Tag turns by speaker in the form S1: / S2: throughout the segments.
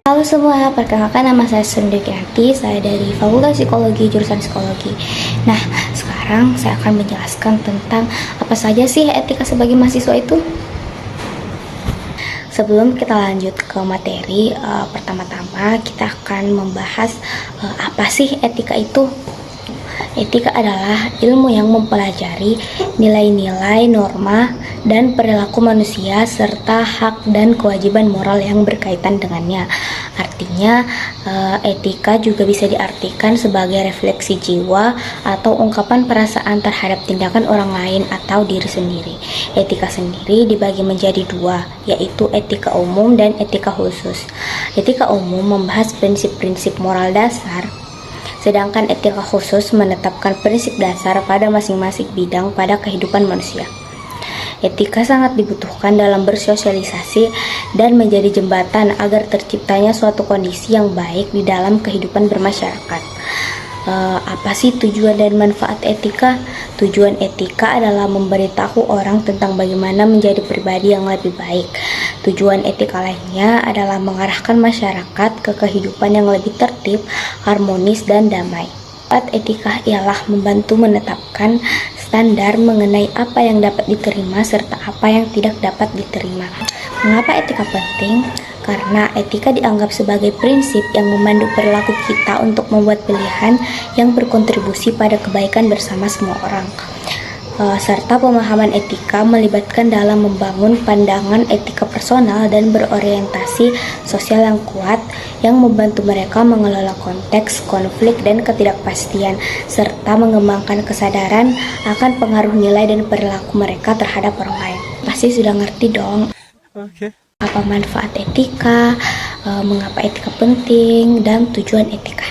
S1: Halo semua, perkenalkan nama saya Sundikianti, saya dari Fakultas Psikologi, jurusan Psikologi. Nah, sekarang saya akan menjelaskan tentang apa saja sih etika sebagai mahasiswa itu. Sebelum kita lanjut ke materi, pertama-tama kita akan membahas apa sih etika itu. Etika adalah ilmu yang mempelajari nilai-nilai, norma, dan perilaku manusia serta hak dan kewajiban moral yang berkaitan dengannya. Artinya, etika juga bisa diartikan sebagai refleksi jiwa atau ungkapan perasaan terhadap tindakan orang lain atau diri sendiri. Etika sendiri dibagi menjadi dua, yaitu etika umum dan etika khusus. Etika umum membahas prinsip-prinsip moral dasar, sedangkan etika khusus menetapkan prinsip dasar pada masing-masing bidang pada kehidupan manusia. Etika sangat dibutuhkan dalam bersosialisasi dan menjadi jembatan agar terciptanya suatu kondisi yang baik di dalam kehidupan bermasyarakat. Apa sih tujuan dan manfaat etika? Tujuan etika adalah memberitahu orang tentang bagaimana menjadi pribadi yang lebih baik. Tujuan etika lainnya adalah mengarahkan masyarakat ke kehidupan yang lebih tertib, harmonis, dan damai. Manfaat etika ialah membantu menetapkan standar mengenai apa yang dapat diterima serta apa yang tidak dapat diterima. Mengapa etika penting? Karena etika dianggap sebagai prinsip yang memandu perilaku kita untuk membuat pilihan yang berkontribusi pada kebaikan bersama semua orang. Serta pemahaman etika melibatkan dalam membangun pandangan etika personal dan berorientasi sosial yang kuat yang membantu mereka mengelola konteks, konflik, dan ketidakpastian serta mengembangkan kesadaran akan pengaruh nilai dan perilaku mereka terhadap orang lain. Pasti sudah ngerti dong. Apa manfaat etika, mengapa etika penting, dan tujuan etika.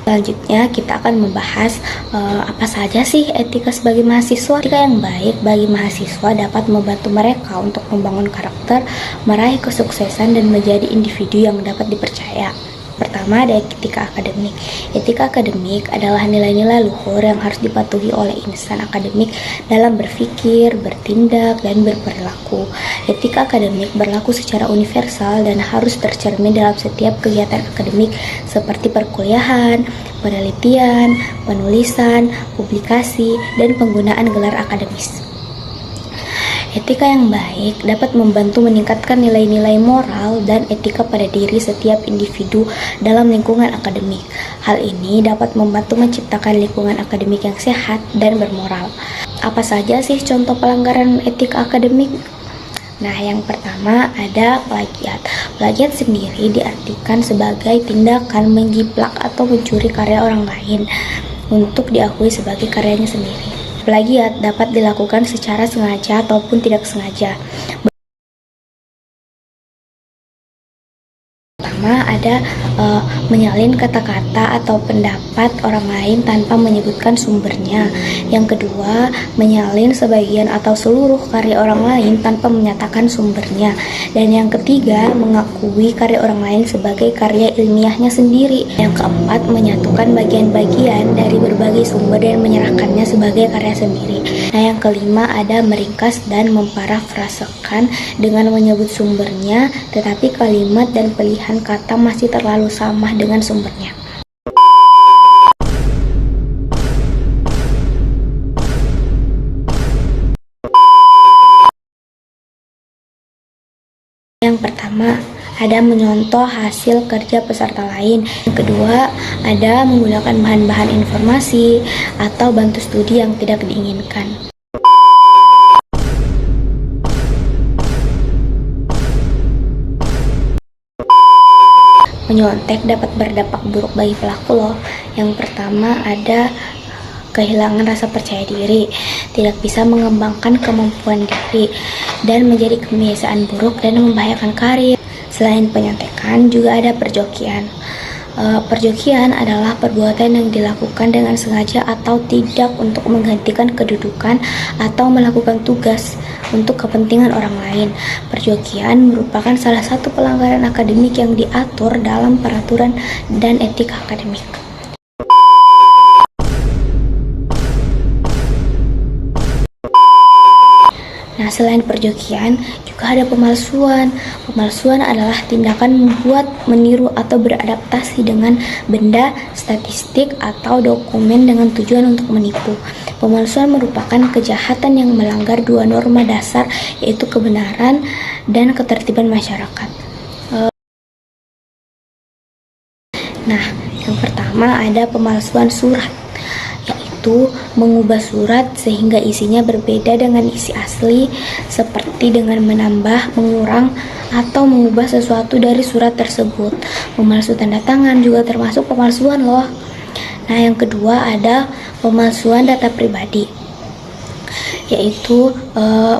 S1: Selanjutnya kita akan membahas apa saja sih etika sebagai mahasiswa. Etika yang baik bagi mahasiswa dapat membantu mereka untuk membangun karakter, meraih kesuksesan, dan menjadi individu yang dapat dipercaya. Pertama, ada etika akademik. Etika akademik adalah nilai-nilai luhur yang harus dipatuhi oleh insan akademik dalam berpikir, bertindak, dan berperilaku. Etika akademik berlaku secara universal dan harus tercermin dalam setiap kegiatan akademik seperti perkuliahan, penelitian, penulisan, publikasi, dan penggunaan gelar akademis. Etika yang baik dapat membantu meningkatkan nilai-nilai moral dan etika pada diri setiap individu dalam lingkungan akademik. Hal ini dapat membantu menciptakan lingkungan akademik yang sehat dan bermoral. Apa saja sih contoh pelanggaran etika akademik? Nah, yang pertama ada plagiat. Plagiat sendiri diartikan sebagai tindakan menjiplak atau mencuri karya orang lain untuk diakui sebagai karyanya sendiri. Plagiat dapat dilakukan secara sengaja ataupun tidak sengaja. Pertama ada menyalin kata-kata atau pendapat orang lain tanpa menyebutkan sumbernya. Yang kedua, menyalin sebagian atau seluruh karya orang lain tanpa menyatakan sumbernya. Dan yang ketiga, mengakui karya orang lain sebagai karya ilmiahnya sendiri. Yang keempat, menyatukan bagian-bagian dari berbagai sumber dan menyerahkannya sebagai karya sendiri. Nah, yang kelima ada meringkas dan memparafrasekan dengan menyebut sumbernya, tetapi kalimat dan pilihan kata masih terlalu sama dengan sumbernya. Yang pertama, ada menyontoh hasil kerja peserta lain. Yang kedua, ada menggunakan bahan-bahan informasi atau bantu studi yang tidak diinginkan. Menyontek dapat berdampak buruk bagi pelaku loh. Yang pertama ada kehilangan rasa percaya diri, tidak bisa mengembangkan kemampuan diri, dan menjadi kebiasaan buruk dan membahayakan karir. Selain penyontekan, juga ada perjokian. Perjokian adalah perbuatan yang dilakukan dengan sengaja atau tidak untuk menggantikan kedudukan atau melakukan tugas untuk kepentingan orang lain. Perjokian merupakan salah satu pelanggaran akademik yang diatur dalam peraturan dan etika akademik. Nah, selain perjukian, juga ada pemalsuan. Pemalsuan adalah tindakan membuat, meniru, atau beradaptasi dengan benda, statistik, atau dokumen dengan tujuan untuk menipu. Pemalsuan merupakan kejahatan yang melanggar dua norma dasar, yaitu kebenaran dan ketertiban masyarakat. Nah, yang pertama ada pemalsuan surat, yaitu mengubah surat sehingga isinya berbeda dengan isi asli, seperti dengan menambah, mengurang, atau mengubah sesuatu dari surat tersebut. Memalsu tanda tangan juga termasuk pemalsuan loh. Nah, yang kedua ada pemalsuan data pribadi, yaitu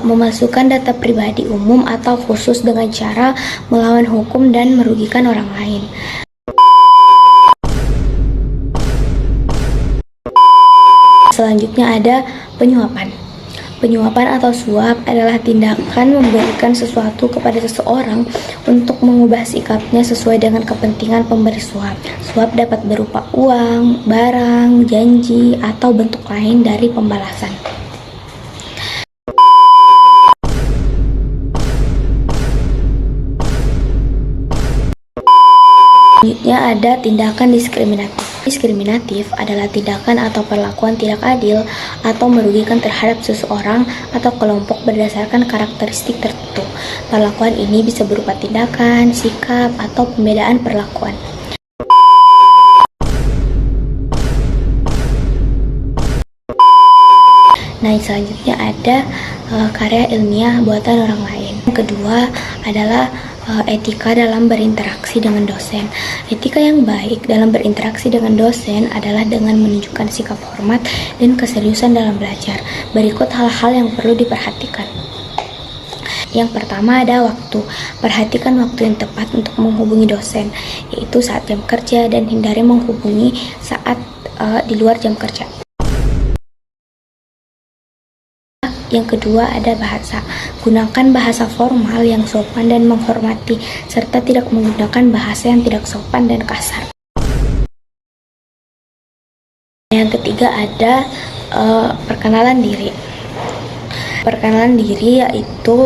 S1: memasukkan data pribadi umum atau khusus dengan cara melawan hukum dan merugikan orang lain. Selanjutnya ada penyuapan. Penyuapan atau suap adalah tindakan memberikan sesuatu kepada seseorang untuk mengubah sikapnya sesuai dengan kepentingan pemberi suap. Suap dapat berupa uang, barang, janji, atau bentuk lain dari pembalasan. Selanjutnya ada tindakan diskriminatif. Diskriminatif adalah tindakan atau perlakuan tidak adil atau merugikan terhadap seseorang atau kelompok berdasarkan karakteristik tertentu. Perlakuan ini bisa berupa tindakan, sikap, atau pembedaan perlakuan. Nah, selanjutnya ada karya ilmiah buatan orang lain. Yang kedua adalah etika dalam berinteraksi dengan dosen. Etika yang baik dalam berinteraksi dengan dosen adalah dengan menunjukkan sikap hormat dan keseriusan dalam belajar. Berikut hal-hal yang perlu diperhatikan. Yang pertama ada waktu. Perhatikan waktu yang tepat untuk menghubungi dosen, yaitu saat jam kerja, dan hindari menghubungi saat di luar jam kerja. Yang kedua ada bahasa. Gunakan bahasa formal yang sopan dan menghormati, serta tidak menggunakan bahasa yang tidak sopan dan kasar. Yang ketiga ada perkenalan diri. Perkenalan diri yaitu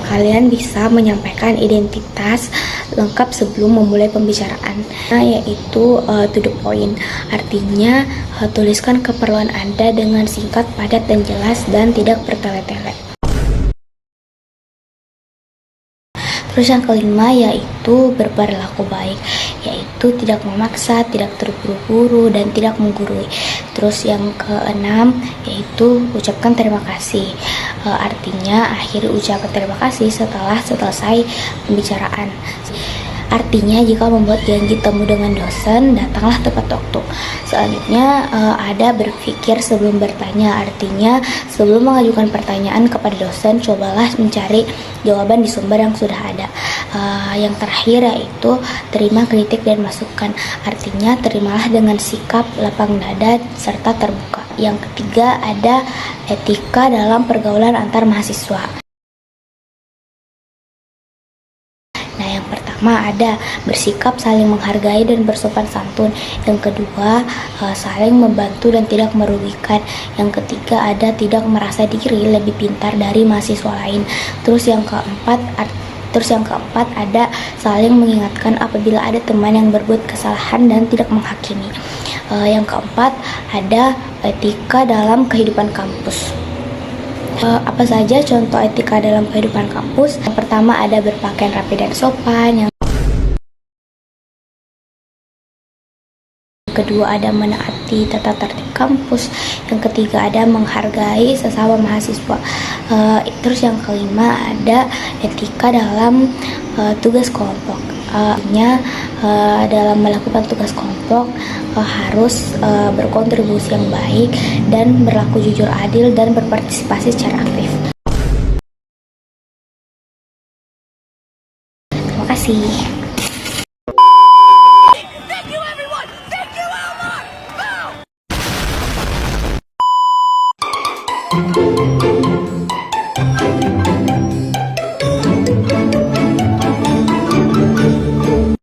S1: kalian bisa menyampaikan identitas lengkap sebelum memulai pembicaraan, yaitu to the point. Artinya tuliskan keperluan Anda dengan singkat, padat, dan jelas, dan tidak bertele-tele. Terus yang kelima yaitu berperilaku baik, yaitu tidak memaksa, tidak terburu-buru, dan tidak menggurui. Terus yang keenam yaitu ucapkan terima kasih. Artinya akhiri ucapan terima kasih setelah selesai pembicaraan. Artinya jika membuat janji temu dengan dosen, datanglah tepat waktu. Selanjutnya ada berpikir sebelum bertanya. Artinya sebelum mengajukan pertanyaan kepada dosen, cobalah mencari jawaban di sumber yang sudah ada. Yang terakhir yaitu terima kritik dan masukan. Artinya terimalah dengan sikap lapang dada serta terbuka. Yang ketiga ada etika dalam pergaulan antar mahasiswa. Nah, yang pertama ada bersikap saling menghargai dan bersopan santun. Yang kedua, saling membantu dan tidak merugikan. Yang ketiga ada tidak merasa diri lebih pintar dari mahasiswa lain. Terus yang keempat ada saling mengingatkan apabila ada teman yang berbuat kesalahan dan tidak menghakimi. Yang keempat ada etika dalam kehidupan kampus. Apa saja contoh etika dalam kehidupan kampus? Yang pertama ada berpakaian rapi dan sopan. Yang kedua ada menaati tata tertib kampus. Yang ketiga ada menghargai sesama mahasiswa. Terus yang kelima ada etika dalam tugas kelompok. Dalam melakukan tugas kelompok harus berkontribusi yang baik dan berlaku jujur, adil, dan berpartisipasi secara aktif. Terima kasih.